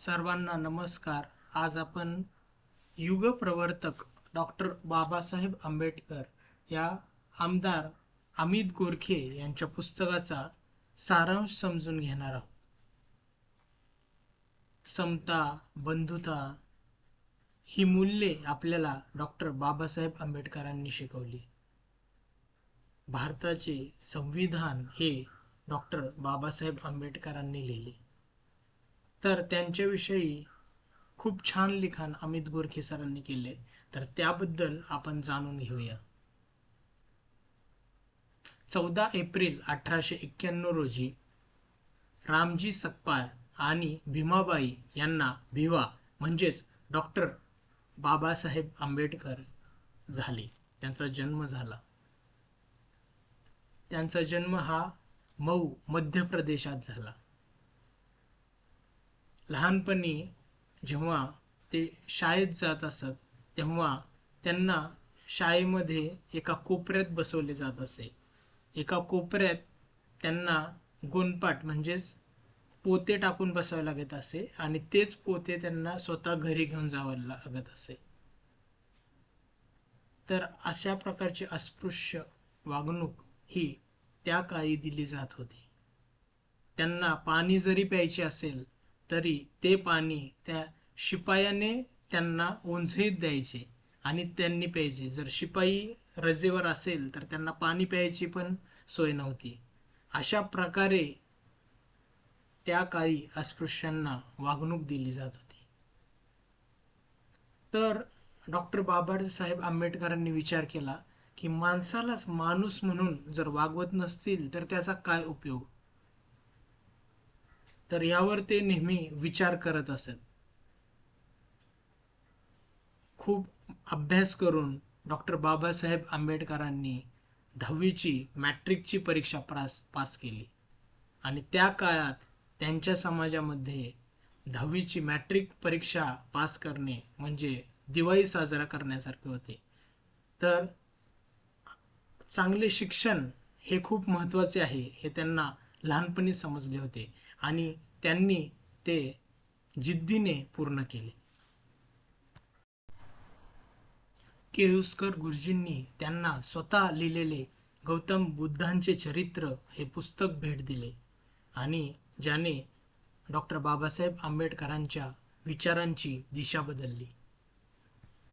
सर्वांना नमस्कार. आज आपण युगप्रवर्तक डॉक्टर बाबासाहेब आंबेडकर या आमदार अमित गोरखे यांच्या पुस्तकाचा सारांश समजून घेणार आहोत. समता, बंधुता ही मूल्ये आपल्याला डॉक्टर बाबासाहेब आंबेडकरांनी शिकवली. भारताचे संविधान हे डॉक्टर बाबासाहेब आंबेडकरांनी लिहिले. तर त्यांच्याविषयी खूप छान लिखाण अमित गोरखे सरांनी केले, तर त्याबद्दल आपण जाणून घेऊया. 14 एप्रिल 1891 रोजी रामजी सकपाळ आणि भीमाबाई यांना भिवा म्हणजेच डॉक्टर बाबासाहेब आंबेडकर झाले. त्यांचा जन्म झाला. त्यांचा जन्म हा मऊ मध्य प्रदेशात झाला. लहानपणी जेव्हा ते शाळेत जात असत तेव्हा त्यांना शाळेमध्ये एका कोपऱ्यात बसवले जात असे. एका कोपऱ्यात त्यांना गोणपाट म्हणजेच पोते टाकून बसावे लागत असे आणि तेच पोते त्यांना स्वतः घरी घेऊन जावं लागत असे. तर अशा प्रकारची अस्पृश्य वागणूक ही त्या काळी दिली जात होती. त्यांना पाणी जरी प्यायचे असेल तरी ते पाणी त्या शिपायाने त्यांना ओंजळीत द्यायचे आणि त्यांनी प्यायचे. जर शिपाई रजेवर असेल तर त्यांना पाणी प्यायची पण सोय नव्हती. अशा प्रकारे त्या काळी अस्पृश्यांना वागणूक दिली जात होती. तर डॉक्टर बाबासाहेब आंबेडकरांनी विचार केला की माणसालाच माणूस म्हणून जर वागवत नसतील तर त्याचा काय उपयोग. तर यावर ते नेहमी विचार करत असत. खूप अभ्यास करून डॉक्टर बाबासाहेब आंबेडकरांनी 10वीची मॅट्रिकची परीक्षा पास केली आणि त्या काळात त्यांच्या समाजामध्ये 10वीची मॅट्रिक परीक्षा पास करणे म्हणजे दिवाळी साजरा करण्यासारखे होते. तर चांगले शिक्षण हे खूप महत्त्वाचे आहे हे त्यांना लहानपणी समजले होते आणि त्यांनी ते जिद्दीने पूर्ण केले. केळुस्कर गुरुजींनी त्यांना स्वतः लिहिलेले गौतम बुद्धांचे चरित्र हे पुस्तक भेट दिले आणि ज्याने डॉक्टर बाबासाहेब आंबेडकरांच्या विचारांची दिशा बदलली.